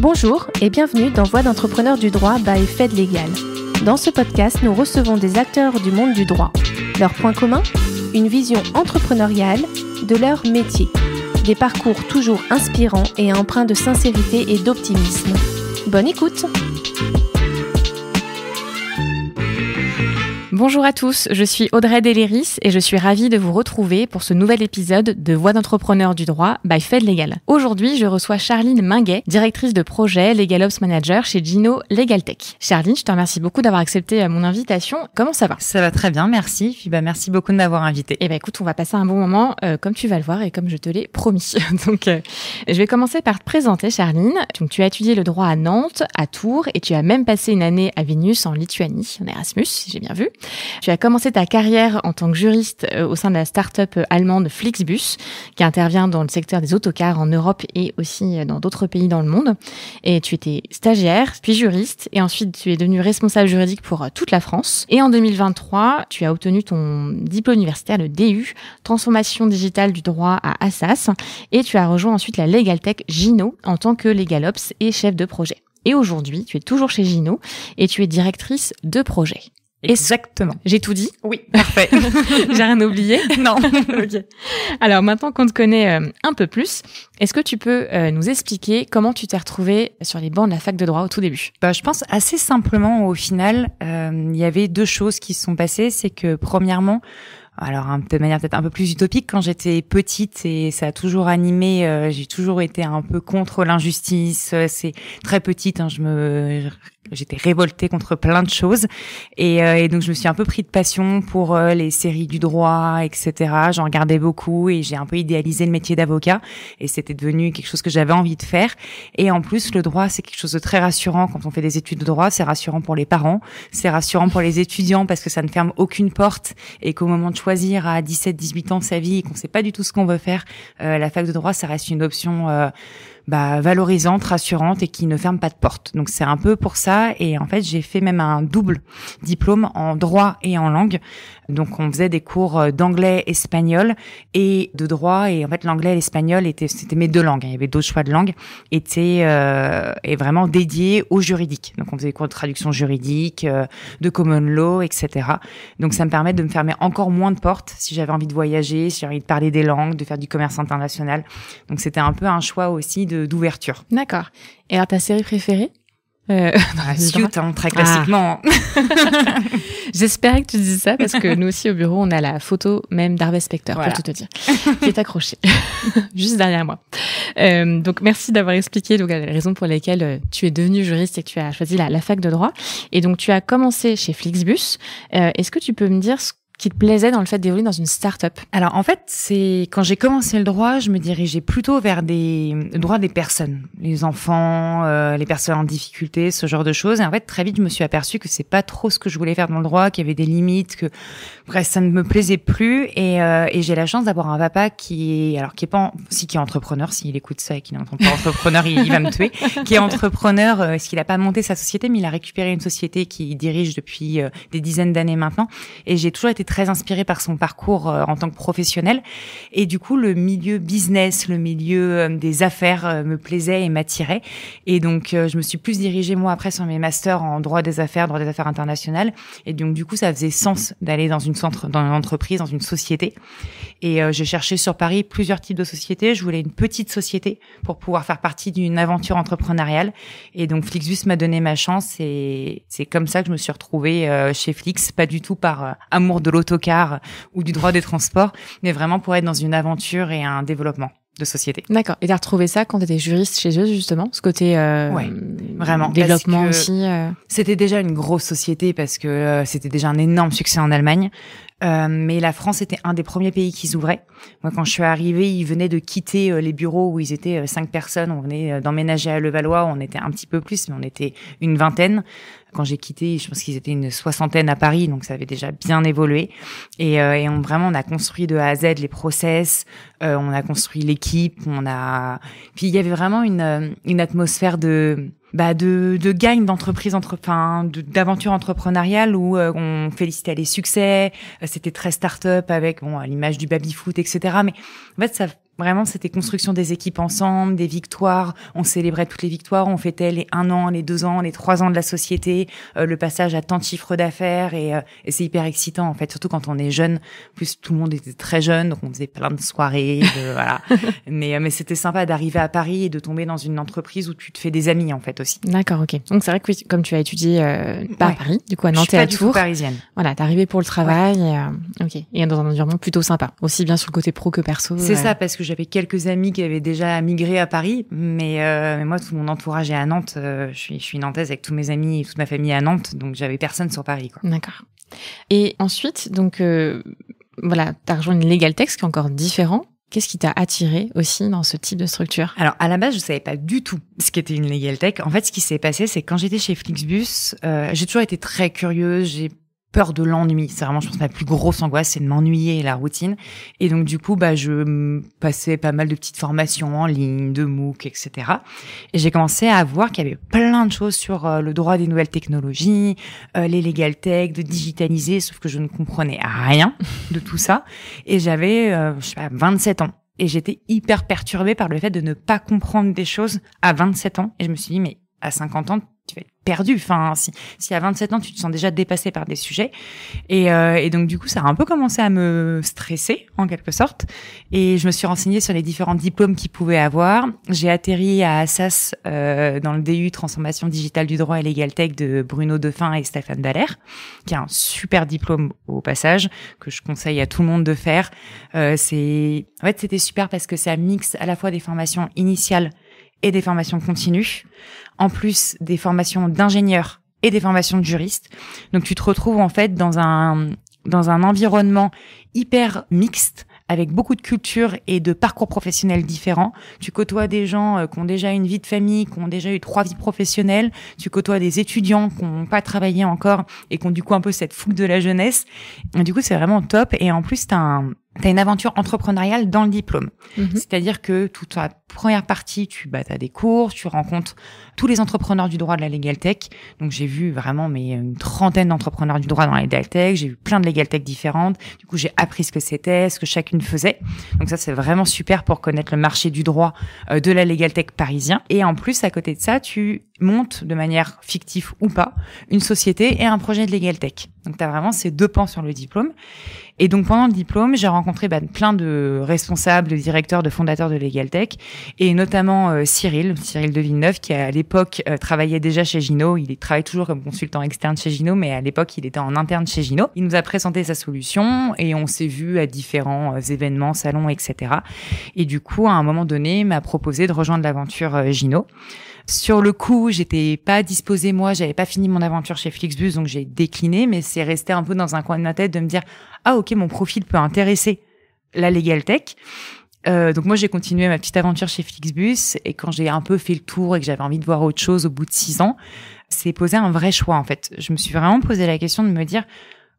Bonjour et bienvenue dans Voix d'entrepreneurs du droit by Fed Legal. Dans ce podcast, nous recevons des acteurs du monde du droit. Leur point commun ? Une vision entrepreneuriale de leur métier. Des parcours toujours inspirants et empreints de sincérité et d'optimisme. Bonne écoute ! Bonjour à tous, je suis Audrey Deléris et je suis ravie de vous retrouver pour ce nouvel épisode de Voix d'entrepreneurs du droit by Fed Legal. Aujourd'hui, je reçois Charline Minguet, directrice de projet Legal Ops Manager chez Gino Legal Tech. Charline, je te remercie beaucoup d'avoir accepté mon invitation. Comment ça va ? Ça va très bien, merci. Puis merci beaucoup de m'avoir invitée. Écoute, on va passer un bon moment, comme tu vas le voir et comme je te l'ai promis. Donc, je vais commencer par te présenter, Charline. Donc, tu as étudié le droit à Nantes, à Tours et tu as même passé une année à Vilnius en Lituanie, en Erasmus, si j'ai bien vu. Tu as commencé ta carrière en tant que juriste au sein de la start-up allemande Flixbus, qui intervient dans le secteur des autocars en Europe et aussi dans d'autres pays dans le monde. Et tu étais stagiaire, puis juriste, et ensuite tu es devenue responsable juridique pour toute la France. Et en 2023, tu as obtenu ton diplôme universitaire, le DU, Transformation digitale du droit à Assas, et tu as rejoint ensuite la Legal Tech Gino en tant que Legal Ops et chef de projet. Et aujourd'hui, tu es toujours chez Gino et tu es directrice de projet. Exactement. J'ai tout dit ? Oui, parfait. J'ai rien oublié ? Non. Ok. Alors maintenant qu'on te connaît un peu plus, est-ce que tu peux nous expliquer comment tu t'es retrouvée sur les bancs de la fac de droit au tout début ? Je pense assez simplement au final, il y avait deux choses qui se sont passées. C'est que premièrement, alors de manière peut-être un peu plus utopique, quand j'étais petite, et ça a toujours animé, j'ai toujours été un peu contre l'injustice. C'est très petite, j'étais révoltée contre plein de choses et donc je me suis un peu pris de passion pour les séries du droit, etc. J'en regardais beaucoup et j'ai un peu idéalisé le métier d'avocat et c'était devenu quelque chose que j'avais envie de faire. Et en plus, le droit, c'est quelque chose de très rassurant quand on fait des études de droit. C'est rassurant pour les parents, c'est rassurant pour les étudiants parce que ça ne ferme aucune porte et qu'au moment de choisir à 17-18 ans sa vie et qu'on sait pas du tout ce qu'on veut faire, la fac de droit, ça reste une option valorisante, rassurante et qui ne ferme pas de porte. Donc c'est un peu pour ça. Et en fait, j'ai fait même un double diplôme en droit et en langue. Donc on faisait des cours d'anglais, espagnol et de droit. Et en fait, l'anglais et l'espagnol c'était mes deux langues. Il y avait d'autres choix de langue. Étaient vraiment dédiés au juridique. Donc on faisait des cours de traduction juridique, de common law, etc. Donc ça me permet de me fermer encore moins de portes si j'avais envie de voyager, si j'avais envie de parler des langues, de faire du commerce international. Donc c'était un peu un choix aussi d'ouverture. D'accord. Et alors ta série préférée ? Suit, très classiquement. J'espérais que tu dises ça parce que nous aussi au bureau on a la photo même d'Harvey Specter, voilà, pour tout te dire, qui est accrochée juste derrière moi. Donc merci d'avoir expliqué donc les raisons pour lesquelles tu es devenue juriste et que tu as choisi la fac de droit. Et donc tu as commencé chez Flixbus. Est-ce que tu peux me dire ce qui te plaisait dans le fait d'évoluer dans une start-up ? Alors en fait, c'est quand j'ai commencé le droit, je me dirigeais plutôt vers le droit des personnes, les enfants, les personnes en difficulté, ce genre de choses. Et en fait, très vite, je me suis aperçue que c'est pas trop ce que je voulais faire dans le droit, qu'il y avait des limites, que bref, ça ne me plaisait plus. Et j'ai la chance d'avoir un papa qui est entrepreneur. S'il écoute ça et qu'il n'est pas entrepreneur, il va me tuer. Qui est entrepreneur, parce qu'il a pas monté sa société, mais il a récupéré une société qu'il dirige depuis des dizaines d'années maintenant. Et j'ai toujours été très inspirée par son parcours en tant que professionnel. Et du coup, le milieu business, le milieu des affaires me plaisait et m'attirait. Et donc, je me suis plus dirigée, moi, après, sur mes masters en droit des affaires internationales. Et donc, du coup, ça faisait sens d'aller dans une entreprise, dans une société. Et j'ai cherché sur Paris plusieurs types de sociétés. Je voulais une petite société pour pouvoir faire partie d'une aventure entrepreneuriale. Et donc, Flixbus m'a donné ma chance et c'est comme ça que je me suis retrouvée chez Flix. Pas du tout par amour de l'autocar ou du droit des transports, mais vraiment pour être dans une aventure et un développement de société. D'accord. Et t'as retrouvé ça quand t'étais juriste chez eux, justement, ce côté ouais, vraiment développement aussi. C'était déjà une grosse société parce que c'était déjà un énorme succès en Allemagne. Mais la France était un des premiers pays qui s'ouvrait. Moi, quand je suis arrivée, ils venaient de quitter les bureaux où ils étaient 5 personnes. On venait d'emménager à Levallois. On était un petit peu plus, mais on était une vingtaine. Quand j'ai quitté, je pense qu'ils étaient une 60aine à Paris, donc ça avait déjà bien évolué. Et on a construit de A à Z les process, on a construit l'équipe, puis il y avait vraiment une atmosphère de gagne d'entreprise, d'aventure entrepreneuriale où on félicitait les succès. C'était très start-up avec à l'image du baby-foot, etc. Mais en fait, Vraiment, c'était construction des équipes ensemble, des victoires. On célébrait toutes les victoires. On fêtait les 1 an, les 2 ans, les 3 ans de la société, le passage à tant de chiffres d'affaires. Et c'est hyper excitant, en fait, surtout quand on est jeune. En plus, tout le monde était très jeune, donc on faisait plein de soirées. Voilà. Mais c'était sympa d'arriver à Paris et de tomber dans une entreprise où tu te fais des amis, en fait, aussi. D'accord, ok. Donc, c'est vrai que oui, comme tu as étudié pas à Paris, du coup, à Nantes et à Tours. Je suis pas du tout parisienne. Voilà, t'es arrivée pour le travail. Ok. Et dans un environnement plutôt sympa. Aussi bien sur le côté pro que perso. C'est ça, parce que j'avais quelques amis qui avaient déjà migré à Paris, mais moi, tout mon entourage est à Nantes. Je suis nantaise avec tous mes amis et toute ma famille à Nantes, donc j'avais personne sur Paris, quoi. D'accord. Et ensuite, donc, voilà, t'as rejoint une Legal Tech, ce qui est encore différent. Qu'est-ce qui t'a attiré aussi dans ce type de structure? Alors, à la base, je savais pas du tout ce qu'était une Legal Tech. En fait, ce qui s'est passé, c'est que quand j'étais chez Flixbus, j'ai toujours été très curieuse, j'ai peur de l'ennui. C'est vraiment, je pense, ma plus grosse angoisse, c'est de m'ennuyer et la routine. Et donc, du coup, je passais pas mal de petites formations en ligne, de MOOC, etc. Et j'ai commencé à voir qu'il y avait plein de choses sur le droit des nouvelles technologies, les legal tech, de digitaliser, sauf que je ne comprenais rien de tout ça. Et j'avais, 27 ans. Et j'étais hyper perturbée par le fait de ne pas comprendre des choses à 27 ans. Et je me suis dit, mais à 50 ans, tu vas être perdu. Enfin, si à 27 ans, tu te sens déjà dépassé par des sujets. Et donc, du coup, ça a un peu commencé à me stresser, en quelque sorte. Et je me suis renseignée sur les différents diplômes qu'ils pouvaient avoir. J'ai atterri à Assas, dans le DU Transformation digitale du droit et Legal Tech de Bruno Defin et Stéphane Dallaire, qui a un super diplôme au passage, que je conseille à tout le monde de faire. En fait, c'était super parce que ça mixe à la fois des formations initiales et des formations continues, en plus des formations d'ingénieurs et des formations de juristes. Donc tu te retrouves en fait dans un environnement hyper mixte, avec beaucoup de cultures et de parcours professionnels différents. Tu côtoies des gens qui ont déjà une vie de famille, qui ont déjà eu 3 vies professionnelles. Tu côtoies des étudiants qui n'ont pas travaillé encore et qui ont du coup un peu cette fougue de la jeunesse. Et du coup, c'est vraiment top. Et en plus, t'as une aventure entrepreneuriale dans le diplôme. C'est-à-dire que toute la première partie, t'as des cours, tu rencontres tous les entrepreneurs du droit de la Legal Tech. Donc, j'ai vu vraiment une trentaine d'entrepreneurs du droit dans la Legal Tech. J'ai vu plein de Legal Tech différentes. Du coup, j'ai appris ce que c'était, ce que chacune faisait. Donc ça, c'est vraiment super pour connaître le marché du droit de la Legal Tech parisien. Et en plus, à côté de ça, tu montes de manière fictive ou pas une société et un projet de Legal Tech. Donc, t'as vraiment ces 2 pans sur le diplôme. Et donc, pendant le diplôme, j'ai rencontré plein de responsables, de directeurs, de fondateurs de Legal Tech, et notamment Cyril de Villeneuve, qui à l'époque travaillait déjà chez Gino. Il travaille toujours comme consultant externe chez Gino, mais à l'époque, il était en interne chez Gino. Il nous a présenté sa solution et on s'est vu à différents événements, salons, etc. Et du coup, à un moment donné, il m'a proposé de rejoindre l'aventure Gino. Sur le coup, j'étais pas disposée, moi, j'avais pas fini mon aventure chez Flixbus, donc j'ai décliné, mais c'est resté un peu dans un coin de ma tête de me dire, ah ok, mon profil peut intéresser la Legal Tech. Donc moi, j'ai continué ma petite aventure chez Flixbus, et quand j'ai un peu fait le tour et que j'avais envie de voir autre chose au bout de 6 ans, c'est posé un vrai choix, en fait. Je me suis vraiment posé la question de me dire,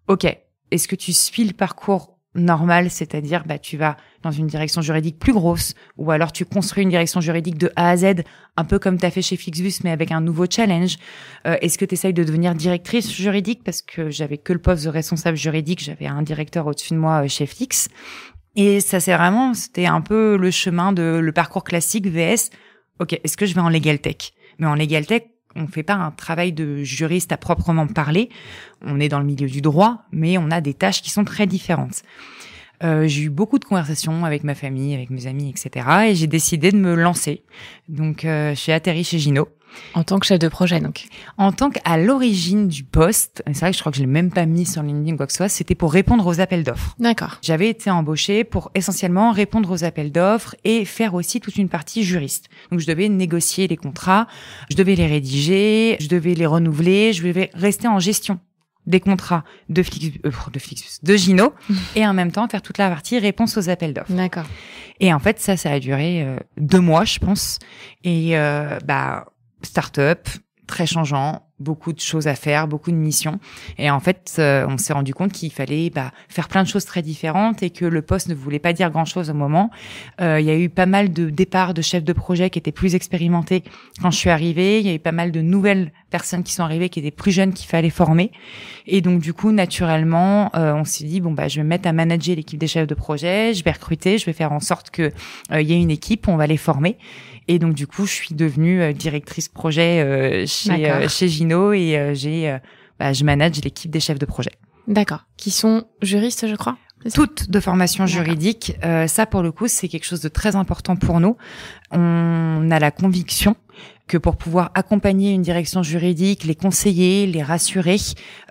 ok, est-ce que tu suis le parcours normal, c'est-à-dire tu vas dans une direction juridique plus grosse, ou alors tu construis une direction juridique de A à Z, un peu comme tu as fait chez Flixbus, mais avec un nouveau challenge. Est-ce que tu essayes de devenir directrice juridique, parce que j'avais que le poste de responsable juridique, j'avais un directeur au-dessus de moi chez Flix. Et ça, c'était un peu le chemin de le parcours classique VS. Ok, est-ce que je vais en Legal Tech? Mais en Legal Tech, on fait pas un travail de juriste à proprement parler. On est dans le milieu du droit, mais on a des tâches qui sont très différentes. J'ai eu beaucoup de conversations avec ma famille, avec mes amis, etc. Et j'ai décidé de me lancer. Donc, j'ai atterri chez Gino. En tant que chef de projet, donc. En tant qu'à l'origine du poste, c'est vrai que je crois que je l'ai même pas mis sur LinkedIn ou quoi que ce soit, c'était pour répondre aux appels d'offres. D'accord. J'avais été embauchée pour essentiellement répondre aux appels d'offres et faire aussi toute une partie juriste. Donc, je devais négocier les contrats, je devais les rédiger, je devais les renouveler, je devais rester en gestion des contrats de Flixbus, de Gino, et en même temps faire toute la partie réponse aux appels d'offres. D'accord. Et en fait, ça a duré 2 mois, je pense. Et start-up, très changeant, beaucoup de choses à faire, beaucoup de missions. Et en fait, on s'est rendu compte qu'il fallait faire plein de choses très différentes et que le poste ne voulait pas dire grand-chose au moment. Il y a eu pas mal de départs de chefs de projet qui étaient plus expérimentés quand je suis arrivée. Il y a eu pas mal de nouvelles personnes qui sont arrivées qui étaient plus jeunes qu'il fallait former. Et donc, du coup, naturellement, on s'est dit, je vais me mettre à manager l'équipe des chefs de projet, je vais recruter, je vais faire en sorte que y ait une équipe, on va les former. Et donc, du coup, je suis devenue directrice projet chez Gino et je manage l'équipe des chefs de projet. D'accord. Qui sont juristes, je crois? Toutes de formation juridique. Ça, pour le coup, c'est quelque chose de très important pour nous. On a la conviction que pour pouvoir accompagner une direction juridique, les conseiller, les rassurer,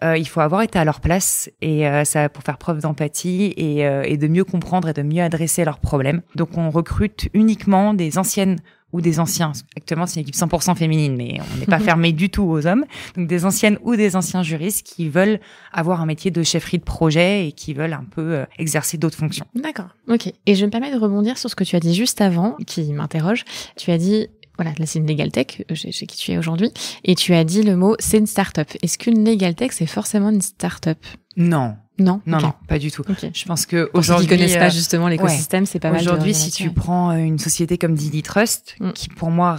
il faut avoir été à leur place et ça pour faire preuve d'empathie et de mieux comprendre et de mieux adresser leurs problèmes. Donc, on recrute uniquement des anciennes ou des anciens. Actuellement, c'est une équipe 100% féminine, mais on n'est pas fermé du tout aux hommes. Donc, des anciennes ou des anciens juristes qui veulent avoir un métier de chefferie de projet et qui veulent un peu exercer d'autres fonctions. D'accord. Ok. Et je me permets de rebondir sur ce que tu as dit juste avant, qui m'interroge. Tu as dit, voilà, là, c'est une legal tech, chez qui tu es aujourd'hui. Et tu as dit le mot, c'est une start-up. Est-ce qu'une legal tech, c'est forcément une start-up? Non. Non, non, okay. non, pas du tout. Okay. Je pense que pour aujourd'hui, ceux qui connaissent pas justement l'écosystème, c'est pas mal. Aujourd'hui, si tu prends une société comme Didi Trust, qui pour moi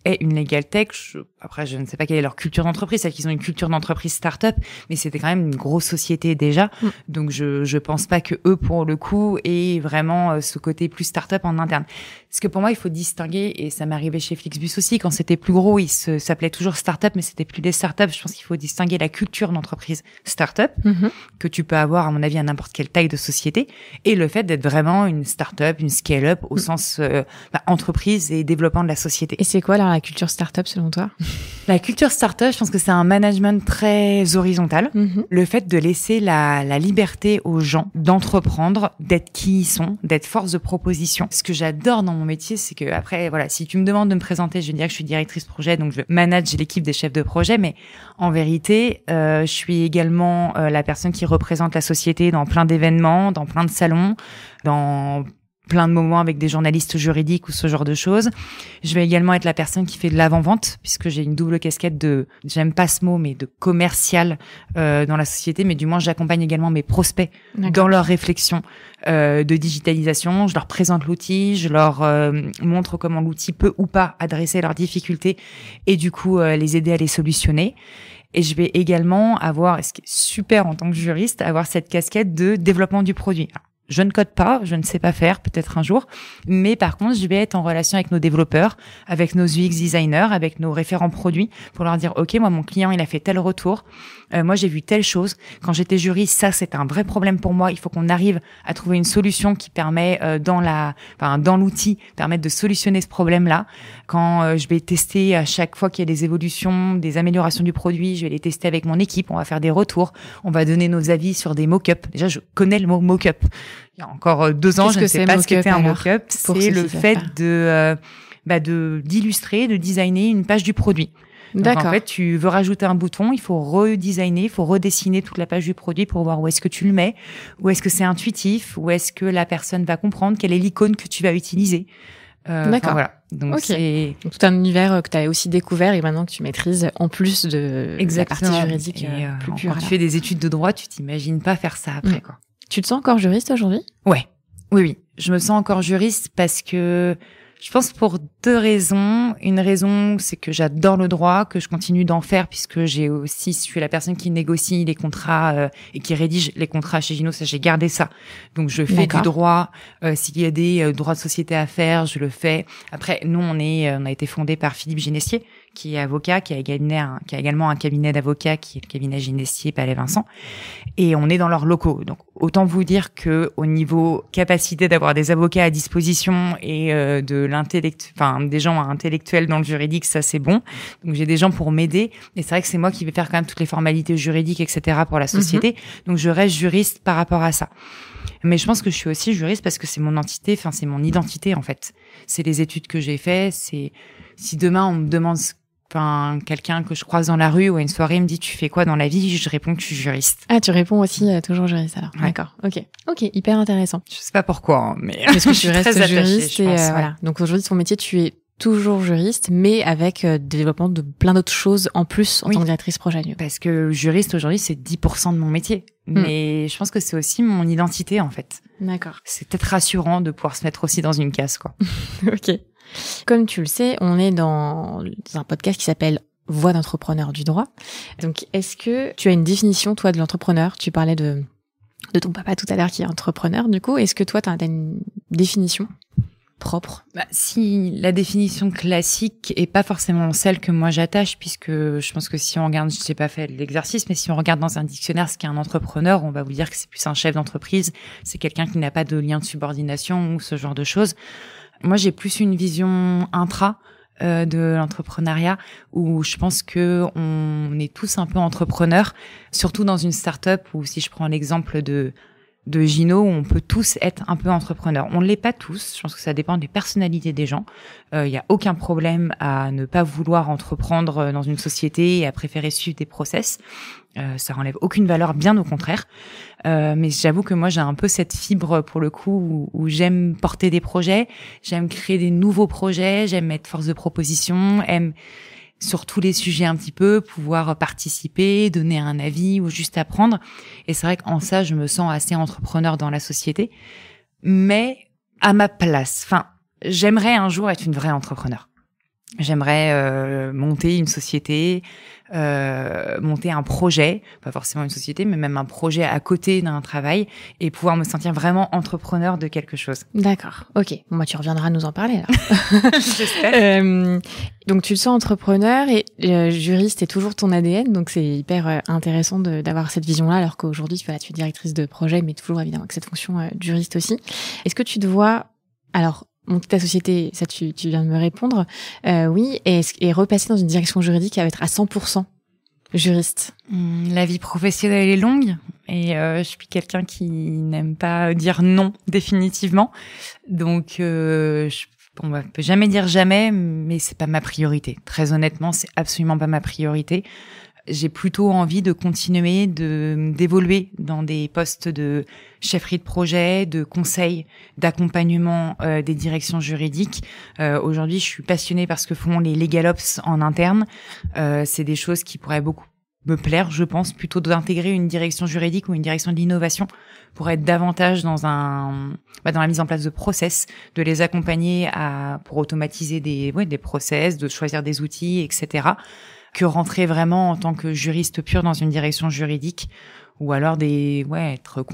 est une legal tech. Après, je ne sais pas quelle est leur culture d'entreprise. C'est qu'ils ont une culture d'entreprise start-up, mais c'était quand même une grosse société déjà. Donc je pense pas que eux, pour le coup, aient vraiment ce côté plus start-up en interne. Parce que pour moi, il faut distinguer, et ça m'est arrivé chez Flixbus aussi, quand c'était plus gros, ils s'appelaient toujours start-up, mais c'était plus des start-up. Je pense qu'il faut distinguer la culture d'entreprise start-up, que tu peux avoir, à mon avis, à n'importe quelle taille de société, et le fait d'être vraiment une start-up, une scale-up, au sens entreprise et développement de la société. Et c'est quoi alors la culture start-up selon toi? La culture start-up, je pense que c'est un management très horizontal. Le fait de laisser la liberté aux gens d'entreprendre, d'être qui ils sont, d'être force de proposition. Ce que j'adore dans mon métier, c'est que après, voilà, si tu me demandes de me présenter, je vais dire que je suis directrice projet, donc je manage l'équipe des chefs de projet, mais en vérité, je suis également la personne qui représente la société dans plein d'événements, dans plein de salons, dans plein de moments avec des journalistes juridiques ou ce genre de choses. Je vais également être la personne qui fait de l'avant-vente, puisque j'ai une double casquette j'aime pas ce mot, mais de commercial dans la société, mais du moins j'accompagne également mes prospects dans leur réflexion de digitalisation. Je leur présente l'outil, je leur montre comment l'outil peut ou pas adresser leurs difficultés et du coup les aider à les solutionner. Et je vais également avoir, ce qui est super en tant que juriste, avoir cette casquette de développement du produit. Alors, je ne code pas, je ne sais pas faire, peut-être un jour. Mais par contre, je vais être en relation avec nos développeurs, avec nos UX designers, avec nos référents produits pour leur dire, OK, moi, mon client, il a fait tel retour. Moi, j'ai vu telle chose. Quand j'étais juriste, ça, c'est un vrai problème pour moi. Il faut qu'on arrive à trouver une solution qui permet, dans l'outil, permettre de solutionner ce problème-là. Quand je vais tester à chaque fois qu'il y a des évolutions, des améliorations du produit, je vais les tester avec mon équipe. On va faire des retours. On va donner nos avis sur des mock-ups. Déjà, je connais le mot mock-up. Il y a encore 2 ans, je ne sais pas ce qu'était un mock-up. C'est le fait d'illustrer, de designer une page du produit. Donc, en fait, tu veux rajouter un bouton, il faut redesigner, il faut redessiner toute la page du produit pour voir où est-ce que tu le mets, où est-ce que c'est intuitif, où est-ce que la personne va comprendre, quelle est l'icône que tu vas utiliser. D'accord. Voilà. Donc, c'est donc, tout un univers que tu as aussi découvert et maintenant que tu maîtrises en plus de la partie juridique. Plus pure. Quand tu fais des études de droit, tu t'imagines pas faire ça après, quoi. Tu te sens encore juriste aujourd'hui? Ouais. Oui. Je me sens encore juriste parce que je pense pour 2 raisons. Une raison, c'est que j'adore le droit, que je continue d'en faire puisque je suis la personne qui négocie les contrats et qui rédige les contrats chez Gino. Ça, j'ai gardé ça. Donc, je fais du droit. S'il y a des droits de société à faire, je le fais. Après, nous, on a été fondé par Philippe Ginestier, qui est avocat, qui a également un cabinet d'avocats, qui est le cabinet Ginestier Palais-Vincent. Et on est dans leurs locaux. Donc, autant vous dire que au niveau capacité d'avoir des avocats à disposition et des gens intellectuels dans le juridique, ça c'est bon. Donc j'ai des gens pour m'aider. Et c'est vrai que c'est moi qui vais faire quand même toutes les formalités juridiques, etc. pour la société. Donc je reste juriste par rapport à ça. Mais je pense que je suis aussi juriste parce que c'est mon entité, c'est mon identité en fait. C'est les études que j'ai fait. C'est si demain on me demande quelqu'un que je croise dans la rue ou à une soirée me dit tu fais quoi dans la vie, je réponds que je suis juriste. Ah, tu réponds aussi toujours juriste alors. Ouais. D'accord. Ok, hyper intéressant. Je sais pas pourquoi, mais parce que tu restes très juriste attachée, et voilà. Donc aujourd'hui ton métier, tu es toujours juriste, mais avec des développements de plein d'autres choses en plus en tant que directrice projet. Parce que juriste aujourd'hui, c'est 10% de mon métier. Mais je pense que c'est aussi mon identité, en fait. D'accord. C'est peut-être rassurant de pouvoir se mettre aussi dans une case, quoi. Ok. Comme tu le sais, on est dans un podcast qui s'appelle Voix d'entrepreneur du droit. Donc, est-ce que tu as une définition, toi, de l'entrepreneur? Tu parlais de ton papa tout à l'heure qui est entrepreneur, du coup. Est-ce que toi, tu as une définition propre? Si la définition classique est pas forcément celle que moi j'attache, puisque je pense que si on regarde, je n'ai pas fait l'exercice, mais si on regarde dans un dictionnaire ce qu'est un entrepreneur, on va vous dire que c'est plus un chef d'entreprise, c'est quelqu'un qui n'a pas de lien de subordination ou ce genre de choses. Moi, j'ai plus une vision intra de l'entrepreneuriat, où je pense que on est tous un peu entrepreneurs, surtout dans une start-up, ou si je prends l'exemple de Gino, on peut tous être un peu entrepreneurs. On ne l'est pas tous, je pense que ça dépend des personnalités des gens. Il y a aucun problème à ne pas vouloir entreprendre dans une société et à préférer suivre des process. Ça enlève aucune valeur, bien au contraire. Mais j'avoue que moi, j'ai un peu cette fibre, pour le coup, où j'aime porter des projets, j'aime créer des nouveaux projets, j'aime être force de proposition, aime sur tous les sujets un petit peu, pouvoir participer, donner un avis ou juste apprendre. Et c'est vrai qu'en ça, je me sens assez entrepreneur dans la société, mais à ma place. Enfin, j'aimerais un jour être une vraie entrepreneur. J'aimerais monter une société, monter un projet, pas forcément une société, mais même un projet à côté d'un travail, et pouvoir me sentir vraiment entrepreneur de quelque chose. D'accord, ok. Bon, tu reviendras nous en parler alors. J'espère. Donc tu le sens entrepreneur et juriste est toujours ton ADN, donc c'est hyper intéressant d'avoir cette vision-là, alors qu'aujourd'hui tu es directrice de projet, mais toujours évidemment avec cette fonction de juriste aussi. Est-ce que tu te vois, alors monter ta société, ça tu viens de me répondre, oui, et repasser dans une direction juridique à être à 100% juriste? La vie professionnelle est longue et je suis quelqu'un qui n'aime pas dire non définitivement, donc on peut jamais dire jamais, mais c'est pas ma priorité. Très honnêtement, c'est absolument pas ma priorité. J'ai plutôt envie de continuer d'évoluer dans des postes de chefferie de projet, de conseil, d'accompagnement des directions juridiques. Aujourd'hui, je suis passionnée par ce que font les LegalOps en interne. C'est des choses qui pourraient beaucoup me plaire, je pense, plutôt d'intégrer une direction juridique ou une direction de l'innovation pour être davantage dans la mise en place de process, de les accompagner pour automatiser des process, de choisir des outils, etc., que rentrer vraiment en tant que juriste pur dans une direction juridique, ou alors être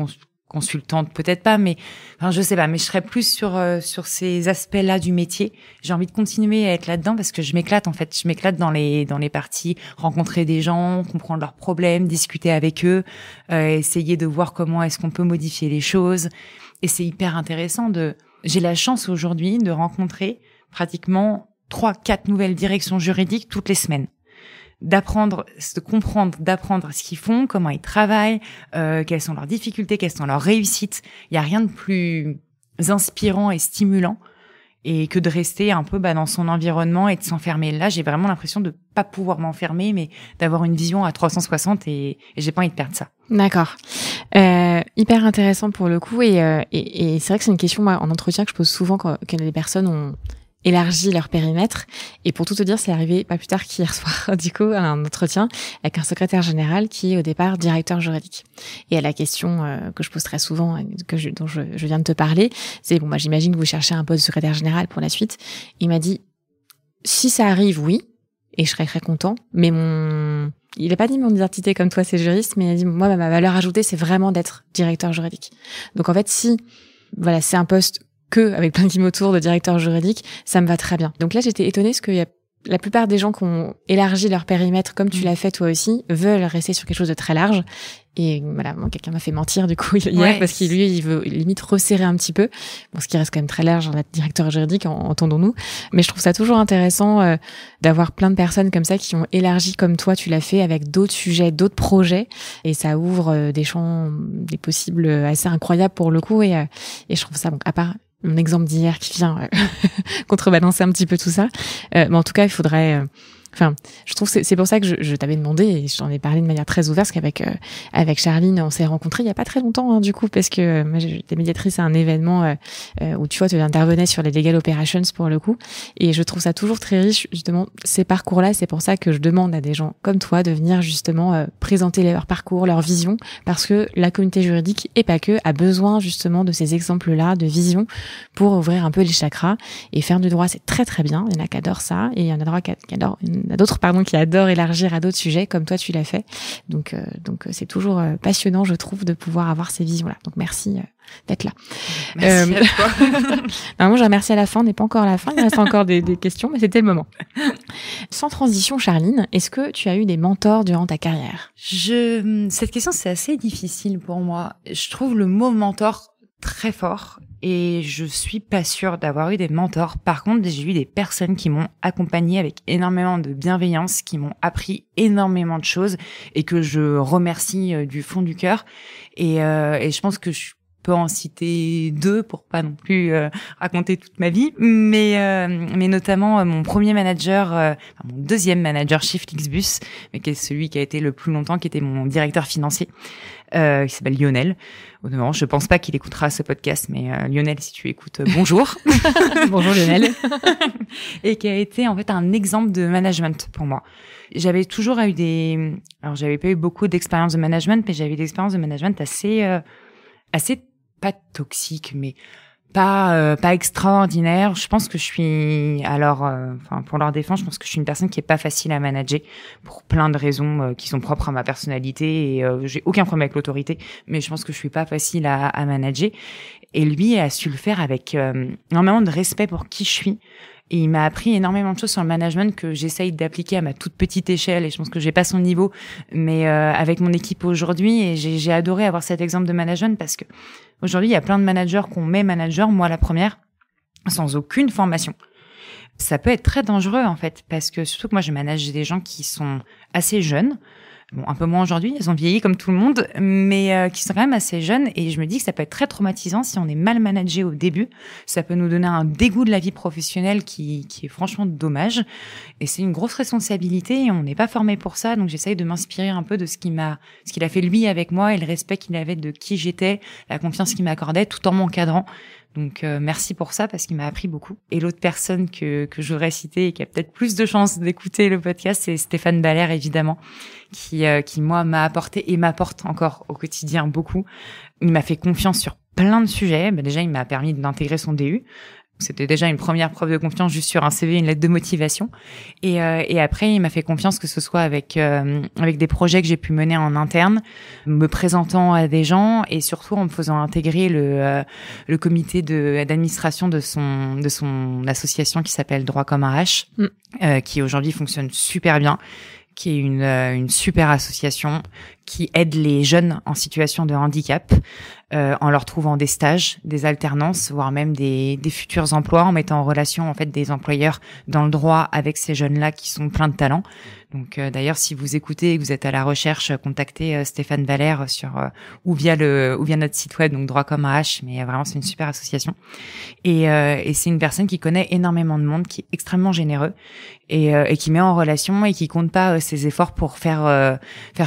consultante, peut-être pas, mais enfin, je sais pas, mais je serais plus sur ces aspects-là du métier. J'ai envie de continuer à être là-dedans parce que je m'éclate, en fait. Je m'éclate dans les parties, rencontrer des gens, comprendre leurs problèmes, discuter avec eux, essayer de voir comment est-ce qu'on peut modifier les choses. Et c'est hyper intéressant j'ai la chance aujourd'hui de rencontrer pratiquement 3-4 nouvelles directions juridiques toutes les semaines. D'apprendre ce qu'ils font, comment ils travaillent, quelles sont leurs difficultés, quelles sont leurs réussites. Il y a rien de plus inspirant et stimulant et que de rester un peu dans son environnement et de s'enfermer. Là, j'ai vraiment l'impression de pas pouvoir m'enfermer, mais d'avoir une vision à 360 et j'ai pas envie de perdre ça. D'accord. Hyper intéressant pour le coup et c'est vrai que c'est une question moi, en entretien que je pose souvent quand les personnes ont élargi leur périmètre. Et pour tout te dire, c'est arrivé pas plus tard qu'hier soir, du coup, à un entretien avec un secrétaire général qui est au départ directeur juridique. Et à la question que je pose très souvent, dont je viens de te parler, c'est bon, j'imagine que vous cherchez un poste de secrétaire général pour la suite. Il m'a dit, si ça arrive, oui, et je serais très content, mais il n'a pas dit mon identité comme toi, c'est juriste, mais il a dit, moi, ma valeur ajoutée, c'est vraiment d'être directeur juridique. Donc en fait, si, c'est un poste avec plein de guillemets autour de directeur juridique, ça me va très bien. Donc là, j'étais étonnée parce qu'il y a la plupart des gens qui ont élargi leur périmètre, comme tu l'as fait toi aussi, veulent rester sur quelque chose de très large. Et voilà, quelqu'un m'a fait mentir du coup hier parce qu'il lui, il veut limite resserrer un petit peu. Bon, ce qui reste quand même très large, d'être directeur juridique, entendons-nous. Mais je trouve ça toujours intéressant d'avoir plein de personnes comme ça qui ont élargi comme toi, tu l'as fait, avec d'autres sujets, d'autres projets. Et ça ouvre des champs, des possibles assez incroyables pour le coup. Et je trouve ça, à part mon exemple d'hier qui vient contrebalancer un petit peu tout ça. Mais en tout cas, il faudrait Enfin, je trouve que c'est pour ça que je t'avais demandé, et je t'en ai parlé de manière très ouverte, parce qu'avec avec Charline, on s'est rencontrés il y a pas très longtemps, hein, du coup, parce que moi, j'étais médiatrice à un événement où tu vois, tu intervenais sur les legal operations pour le coup, et je trouve ça toujours très riche, justement, ces parcours-là. C'est pour ça que je demande à des gens comme toi de venir justement présenter leur parcours, leur vision, parce que la communauté juridique, et pas que, a besoin justement de ces exemples-là, de vision, pour ouvrir un peu les chakras. Et faire du droit, c'est très très bien. Il y en a qui adorent ça, et il y en a d'autres qui adorent élargir à d'autres sujets, comme toi tu l'as fait. Donc c'est toujours passionnant, je trouve, de pouvoir avoir ces visions-là. Donc merci d'être là. Merci à toi. Non, moi je remercie à la fin, on n'est pas encore à la fin, il reste encore des questions, mais c'était le moment. Sans transition, Charline, est-ce que tu as eu des mentors durant ta carrière? Cette question, c'est assez difficile pour moi. Je trouve le mot mentor très fort. Et je suis pas sûre d'avoir eu des mentors. Par contre, j'ai eu des personnes qui m'ont accompagnée avec énormément de bienveillance, qui m'ont appris énormément de choses et que je remercie du fond du cœur. Et je pense que je peux en citer 2 pour pas non plus raconter toute ma vie, mais notamment mon premier manager, mon deuxième manager chez Flixbus, mais qui est celui qui a été le plus longtemps, qui était mon directeur financier, qui s'appelle Lionel. Honnêtement, je pense pas qu'il écoutera ce podcast, mais Lionel, si tu écoutes, bonjour. Bonjour Lionel. Et qui a été en fait un exemple de management pour moi. J'avais toujours eu alors j'avais pas eu beaucoup d'expérience de management, mais j'avais des expériences de management assez pas toxiques, mais pas extraordinaire. Je pense que je suis pour leur défense, je pense que je suis une personne qui est pas facile à manager pour plein de raisons qui sont propres à ma personnalité, et j'ai aucun problème avec l'autorité, mais je pense que je suis pas facile à manager. Et lui a su le faire avec énormément de respect pour qui je suis. Et il m'a appris énormément de choses sur le management que j'essaye d'appliquer à ma toute petite échelle, et je pense que j'ai pas son niveau, mais avec mon équipe aujourd'hui. Et j'ai adoré avoir cet exemple de management, parce que aujourd'hui, il y a plein de managers qu'on met manager, moi la première, sans aucune formation. Ça peut être très dangereux, en fait, parce que surtout que moi, je manage des gens qui sont assez jeunes. Bon, un peu moins aujourd'hui, ils ont vieilli comme tout le monde, mais qui sont quand même assez jeunes. Et je me dis que ça peut être très traumatisant si on est mal managé au début. Ça peut nous donner un dégoût de la vie professionnelle qui est franchement dommage. Et c'est une grosse responsabilité, et on n'est pas formé pour ça. Donc j'essaye de m'inspirer un peu de ce qu'il a fait lui avec moi, et le respect qu'il avait de qui j'étais, la confiance qu'il m'accordait, tout en m'encadrant. Donc merci pour ça, parce qu'il m'a appris beaucoup. Et l'autre personne que je voudrais citer, et qui a peut-être plus de chances d'écouter le podcast, c'est Stéphane Baller, évidemment, qui moi m'a apporté et m'apporte encore au quotidien beaucoup. Il m'a fait confiance sur plein de sujets. Déjà, il m'a permis d'intégrer son DU. C'était déjà une première preuve de confiance, juste sur un CV, une lettre de motivation. Et après, il m'a fait confiance, que ce soit avec des projets que j'ai pu mener en interne, me présentant à des gens, et surtout en me faisant intégrer le comité d'administration de son association qui s'appelle Droit comme un H, qui aujourd'hui fonctionne super bien, qui est une super association qui aide les jeunes en situation de handicap en leur trouvant des stages, des alternances, voire même des futurs emplois, en mettant en relation en fait des employeurs dans le droit avec ces jeunes-là qui sont pleins de talent. Donc d'ailleurs, si vous écoutez et que vous êtes à la recherche, contactez Stéphane Valère ou via notre site web, donc Droit comme un H, mais vraiment c'est une super association. Et c'est une personne qui connaît énormément de monde, qui est extrêmement généreux, et qui met en relation, et qui compte pas ses efforts pour faire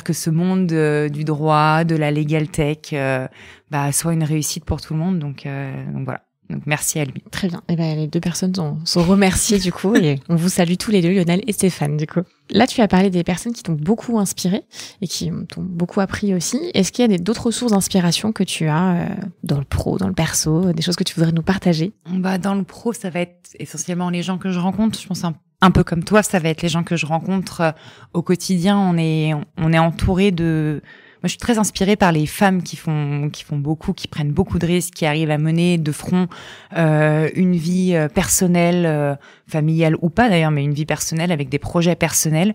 que ce monde du droit, de la legal tech soit une réussite pour tout le monde. Donc voilà. Donc merci à lui. Très bien. Les deux personnes sont remerciées du coup, et on vous salue tous les deux, Lionel et Stéphane du coup. Là, tu as parlé des personnes qui t'ont beaucoup inspiré et qui t'ont beaucoup appris aussi. Est-ce qu'il y a d'autres sources d'inspiration que tu as dans le pro, dans le perso, des choses que tu voudrais nous partager? Dans le pro, ça va être essentiellement les gens que je rencontre. Je pense un peu comme toi, ça va être les gens que je rencontre au quotidien. On est entouré de... Moi, je suis très inspirée par les femmes qui font beaucoup, qui prennent beaucoup de risques, qui arrivent à mener de front une vie personnelle, familiale ou pas d'ailleurs, mais une vie personnelle avec des projets personnels,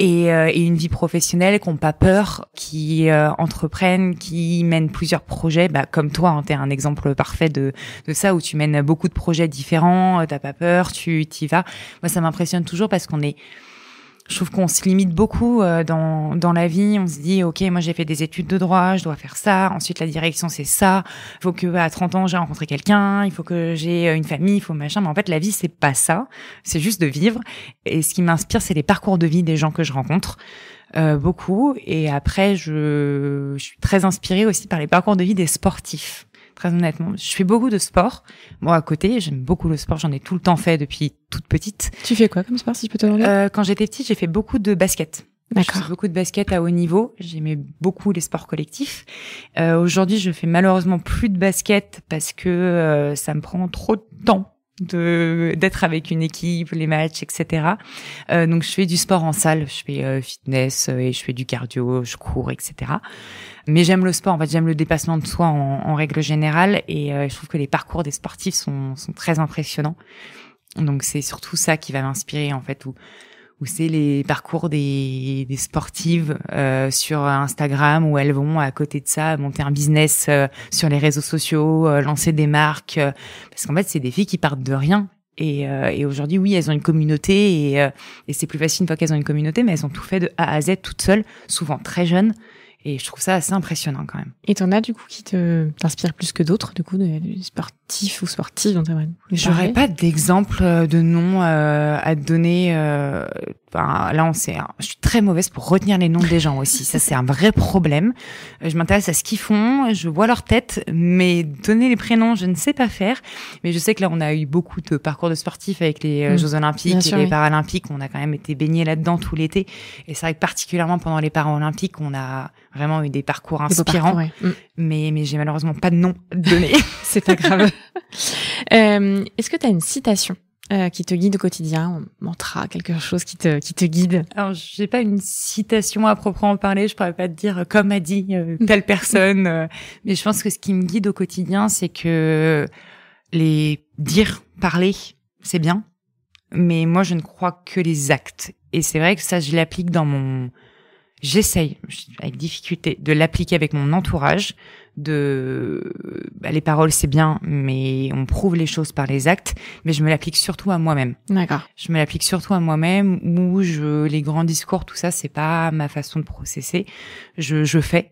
et une vie professionnelle, qui n'ont pas peur, qui entreprennent, qui mènent plusieurs projets. Comme toi, hein, t'es un exemple parfait de ça, où tu mènes beaucoup de projets différents, t'as pas peur, tu t'y vas. Moi, ça m'impressionne toujours, parce qu'on est Je trouve qu'on se limite beaucoup dans la vie. On se dit, ok, moi j'ai fait des études de droit, je dois faire ça. Ensuite, la direction, c'est ça. Il faut que à 30 ans, j'ai rencontré quelqu'un. Il faut que j'ai une famille, il faut machin. Mais en fait, la vie, c'est pas ça. C'est juste de vivre. Et ce qui m'inspire, c'est les parcours de vie des gens que je rencontre. Beaucoup. Et après, je suis très inspirée aussi par les parcours de vie des sportifs. Très honnêtement, je fais beaucoup de sport. Moi, à côté, j'aime beaucoup le sport. J'en ai tout le temps fait depuis toute petite. Tu fais quoi comme sport, si je peux te demander? Quand j'étais petite, j'ai fait beaucoup de basket. D'accord. Je fais beaucoup de basket à haut niveau. J'aimais beaucoup les sports collectifs. Aujourd'hui, je fais malheureusement plus de basket parce que ça me prend trop de temps d'être avec une équipe, les matchs, etc. Donc, je fais du sport en salle. Je fais fitness et je fais du cardio, je cours, etc. Mais j'aime le sport. En fait, j'aime le dépassement de soi en règle générale. Et je trouve que les parcours des sportifs sont très impressionnants. Donc, c'est surtout ça qui va m'inspirer, en fait, où c'est les parcours des sportives sur Instagram, où elles vont à côté de ça monter un business sur les réseaux sociaux, lancer des marques, parce qu'en fait c'est des filles qui partent de rien et aujourd'hui oui elles ont une communauté et c'est plus facile une fois qu'elles ont une communauté, mais elles ont tout fait de A à Z toutes seules, souvent très jeunes. Et je trouve ça assez impressionnant quand même. Et t'en as du coup qui t'inspirent plus que d'autres, du coup, des sportifs ou sportives dont t'aimerais? J'aurais pas d'exemple de nom à te donner. Là, je suis très mauvaise pour retenir les noms des gens aussi. Ça, c'est un vrai problème. Je m'intéresse à ce qu'ils font, je vois leur tête, mais donner les prénoms, je ne sais pas faire. Mais je sais que là, on a eu beaucoup de parcours de sportifs avec les Jeux Olympiques et les Paralympiques. On a quand même été baignés là-dedans tout l'été. Et c'est vrai que particulièrement pendant les Paralympiques, on a vraiment eu des parcours inspirants. Mais j'ai malheureusement pas de nom à donner. C'est pas grave. Est-ce que tu as une citation qui te guide au quotidien, un mantra, quelque chose qui te guide? Alors, j'ai pas une citation à proprement parler, je pourrais pas te dire comme a dit telle personne, mais je pense que ce qui me guide au quotidien, c'est que parler, c'est bien, mais moi je ne crois que les actes. Et c'est vrai que ça, je l'applique j'essaye, avec difficulté, de l'appliquer avec mon entourage. Les paroles, c'est bien, mais on prouve les choses par les actes. Mais je me l'applique surtout à moi-même. D'accord. Je me l'applique surtout à moi-même, où les grands discours, tout ça, c'est pas ma façon de processer. Je fais.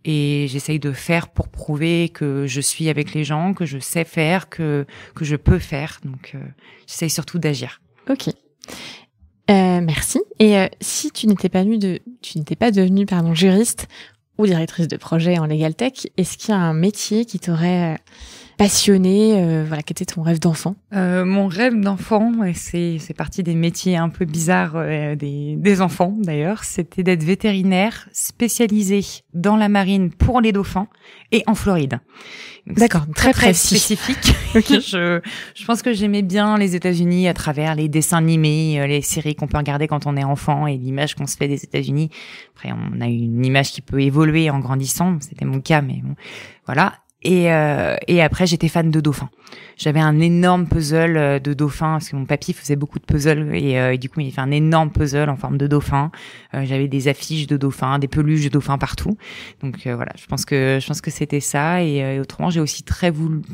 Et j'essaye de faire pour prouver que je suis avec les gens, que je sais faire, que je peux faire. Donc, j'essaye surtout d'agir. Ok. Merci. Et si tu n'étais pas devenue juriste ou directrice de projet en Legal Tech, est-ce qu'il y a un métier qui t'aurait passionné, quel était ton rêve d'enfant? Mon rêve d'enfant, et c'est parti des métiers un peu bizarres des enfants d'ailleurs, c'était d'être vétérinaire spécialisé dans la marine pour les dauphins et en Floride. Donc, d'accord, très spécifique. Okay. Je pense que j'aimais bien les États-Unis à travers les dessins animés, les séries qu'on peut regarder quand on est enfant et l'image qu'on se fait des États-Unis. Après, on a une image qui peut évoluer en grandissant, c'était mon cas, mais bon, voilà. Et après, j'étais fan de dauphins. J'avais un énorme puzzle de dauphins parce que mon papy faisait beaucoup de puzzles et du coup, il fait un énorme puzzle en forme de dauphin. J'avais des affiches de dauphins, des peluches de dauphins partout. Donc voilà, je pense que c'était ça. Et autrement, j'ai aussi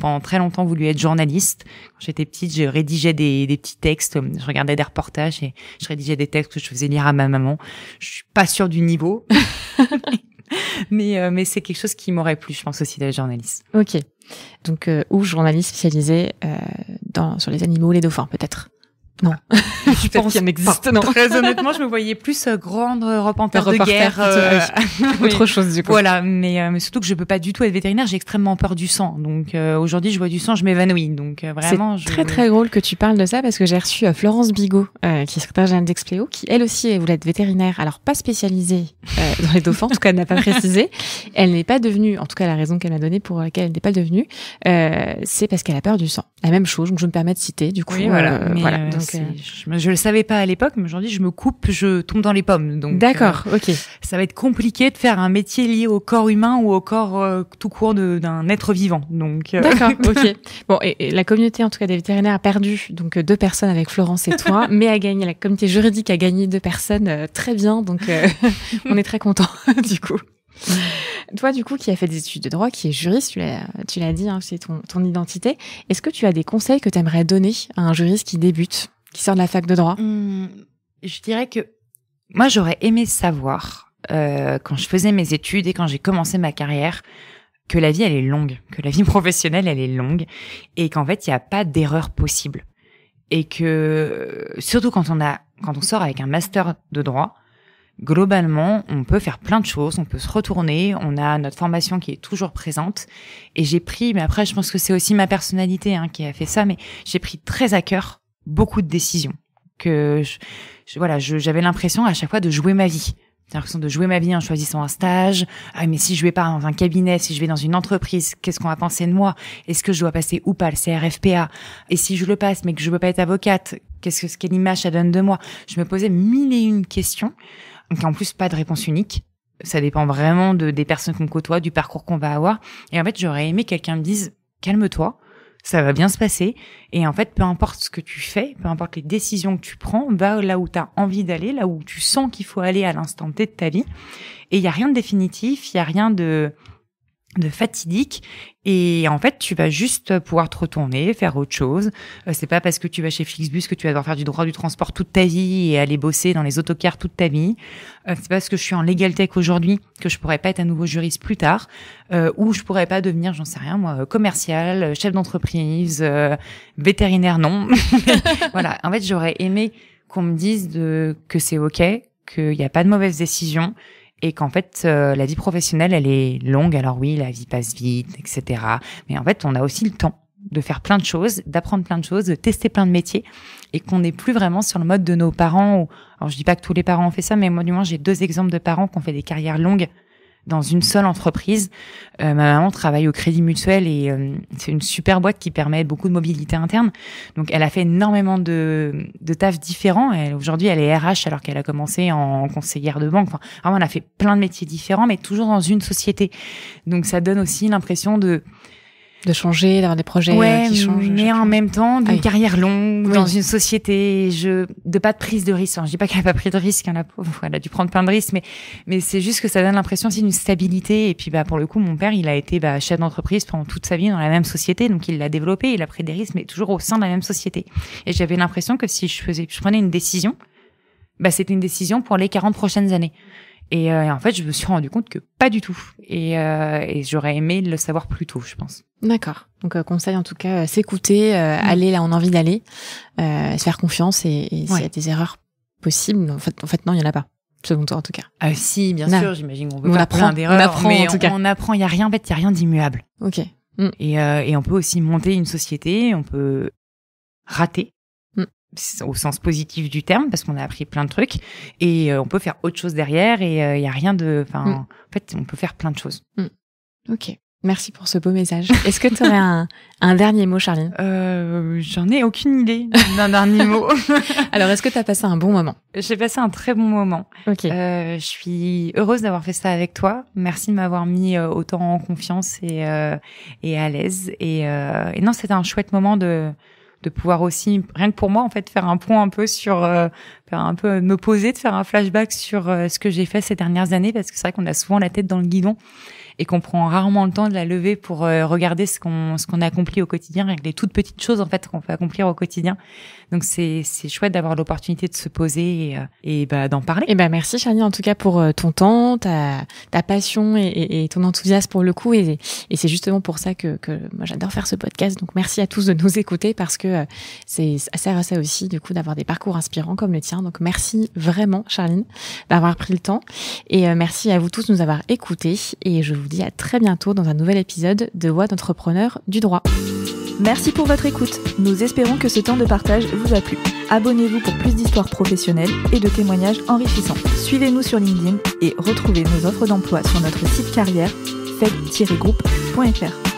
pendant très longtemps voulu être journaliste. Quand j'étais petite, je rédigeais des petits textes. Je regardais des reportages et je rédigeais des textes que je faisais lire à ma maman. Je suis pas sûre du niveau. Mais c'est quelque chose qui m'aurait plu, je pense aussi, d'être journaliste. Ok. Donc, ou journaliste spécialisé sur les animaux, les dauphins, peut-être. Non, je pense qu'il en existe. Non. Très honnêtement, je me voyais plus grande reporter de guerre. Autre chose du coup. Voilà, mais surtout que je peux pas du tout être vétérinaire. J'ai extrêmement peur du sang. Donc aujourd'hui, je vois du sang, je m'évanouis. Donc vraiment, c'est très drôle que tu parles de ça parce que j'ai reçu Florence Bigot, qui est secrétaire générale d'Expléo, qui elle aussi voulait être vétérinaire. Alors pas spécialisée dans les dauphins, en tout cas elle n'a pas précisé. Elle n'est pas devenue, en tout cas la raison qu'elle m'a donnée pour laquelle elle n'est pas devenue, c'est parce qu'elle a peur du sang. La même chose. Donc je me permets de citer. Du coup, oui, voilà. Donc, je le savais pas à l'époque, mais aujourd'hui je me coupe, je tombe dans les pommes. Donc d'accord, ok. Ça va être compliqué de faire un métier lié au corps humain ou au corps tout court d'un être vivant. Donc d'accord, ok. Bon, et la communauté en tout cas des vétérinaires a perdu donc 2 personnes avec Florence et toi, mais a gagné, la communauté juridique a gagné 2 personnes, très bien. Donc on est très contents du coup. Toi, du coup, qui a fait des études de droit, qui est juriste, tu l'as dit, hein, c'est ton identité. Est-ce que tu as des conseils que tu aimerais donner à un juriste qui débute, qui sort de la fac de droit? Je dirais que Moi, j'aurais aimé savoir, quand je faisais mes études et quand j'ai commencé ma carrière, que la vie, elle est longue, que la vie professionnelle, elle est longue, et qu'en fait, il n'y a pas d'erreur possible. Et que, surtout quand on sort avec un master de droit, globalement, on peut faire plein de choses, on peut se retourner, on a notre formation qui est toujours présente. Et j'ai pris, mais après, je pense que c'est aussi ma personnalité qui a fait ça, mais j'ai pris très à cœur beaucoup de décisions. Que j'avais l'impression à chaque fois de jouer ma vie. J'ai l'impression de jouer ma vie en choisissant un stage. Ah, mais si je vais pas dans un cabinet, si je vais dans une entreprise, qu'est-ce qu'on va penser de moi? Est-ce que je dois passer ou pas le CRFPA? Et si je le passe, mais que je veux pas être avocate, quelle image ça donne de moi? Je me posais 1001 questions. Donc, en plus, pas de réponse unique. Ça dépend vraiment des personnes qu'on côtoie, du parcours qu'on va avoir. Et en fait, j'aurais aimé que quelqu'un me dise, calme-toi, ça va bien se passer. Et en fait, peu importe ce que tu fais, peu importe les décisions que tu prends, va là où tu as envie d'aller, là où tu sens qu'il faut aller à l'instant T de ta vie. Et il y a rien de définitif, il y a rien de fatidique. Et en fait, tu vas juste pouvoir te retourner, faire autre chose. C'est pas parce que tu vas chez Flixbus que tu vas devoir faire du droit du transport toute ta vie et aller bosser dans les autocars toute ta vie. C'est pas parce que je suis en legal tech aujourd'hui que je pourrais pas être à nouveau juriste plus tard, ou je pourrais pas devenir, j'en sais rien moi, commercial, chef d'entreprise, vétérinaire, non. Voilà. En fait, j'aurais aimé qu'on me dise que c'est ok, qu'il y a pas de mauvaise décision. Et qu'en fait, la vie professionnelle, elle est longue. Alors oui, la vie passe vite, etc. Mais en fait, on a aussi le temps de faire plein de choses, d'apprendre plein de choses, de tester plein de métiers, et qu'on n'est plus vraiment sur le mode de nos parents. Alors je dis pas que tous les parents ont fait ça, mais moi du moins j'ai 2 exemples de parents qui ont fait des carrières longues dans une seule entreprise. Ma maman travaille au Crédit Mutuel et c'est une super boîte qui permet beaucoup de mobilité interne. Donc elle a fait énormément de tafs différents. Aujourd'hui elle est RH alors qu'elle a commencé en conseillère de banque. Enfin, vraiment, elle a fait plein de métiers différents, mais toujours dans une société. Donc ça donne aussi l'impression de changer, d'avoir des projets qui changent. Mais en même temps, d'une carrière longue, oui, dans une société, de pas de prise de risque. Enfin, je dis pas qu'elle a pas pris de risque, elle a dû prendre plein de risques, mais c'est juste que ça donne l'impression aussi d'une stabilité. Et puis, pour le coup, mon père, il a été, chef d'entreprise pendant toute sa vie dans la même société. Donc, il l'a développé, il a pris des risques, mais toujours au sein de la même société. Et j'avais l'impression que si je prenais une décision, c'était une décision pour les 40 prochaines années. Et en fait, je me suis rendu compte que pas du tout. Et j'aurais aimé le savoir plus tôt, je pense. D'accord. Donc conseil en tout cas, s'écouter, aller là où on a envie d'aller, se faire confiance et s'il y a des erreurs possibles, en fait non, il y en a pas. Selon toi en tout cas. Si, bien sûr, j'imagine qu'on peut faire plein d'erreurs, on apprend, il y a rien d'immuable. OK. Et on peut aussi monter une société, on peut rater. Au sens positif du terme, parce qu'on a appris plein de trucs, et on peut faire autre chose derrière, et il y a rien de, en fait, on peut faire plein de choses. Ok, merci pour ce beau message. Est-ce que tu aurais un dernier mot, Charline? J'en ai aucune idée d'un dernier mot. Alors, est-ce que tu as passé un bon moment? J'ai passé un très bon moment. Ok. Je suis heureuse d'avoir fait ça avec toi. Merci de m'avoir mis autant en confiance et à l'aise. Et non, c'était un chouette moment de pouvoir aussi, rien que pour moi, en fait, faire un point un peu sur, me poser, de faire un flashback sur ce que j'ai fait ces dernières années, parce que c'est vrai qu'on a souvent la tête dans le guidon et qu'on prend rarement le temps de la lever pour regarder ce qu'on a accompli au quotidien, avec les toutes petites choses, en fait, qu'on peut accomplir au quotidien. Donc c'est chouette d'avoir l'opportunité de se poser et d'en parler. Et merci Charline, en tout cas, pour ton temps, ta passion et ton enthousiasme pour le coup, et c'est justement pour ça que moi j'adore faire ce podcast. Donc merci à tous de nous écouter, parce que ça sert à ça aussi, du coup, d'avoir des parcours inspirants comme le tien. Donc merci vraiment Charline d'avoir pris le temps, et merci à vous tous de nous avoir écoutés, et je vous dis à très bientôt dans un nouvel épisode de Voix d'entrepreneur du droit. Merci pour votre écoute. Nous espérons que ce temps de partage vous a plu. Abonnez-vous pour plus d'histoires professionnelles et de témoignages enrichissants. Suivez-nous sur LinkedIn et retrouvez nos offres d'emploi sur notre site carrière fed-group.fr.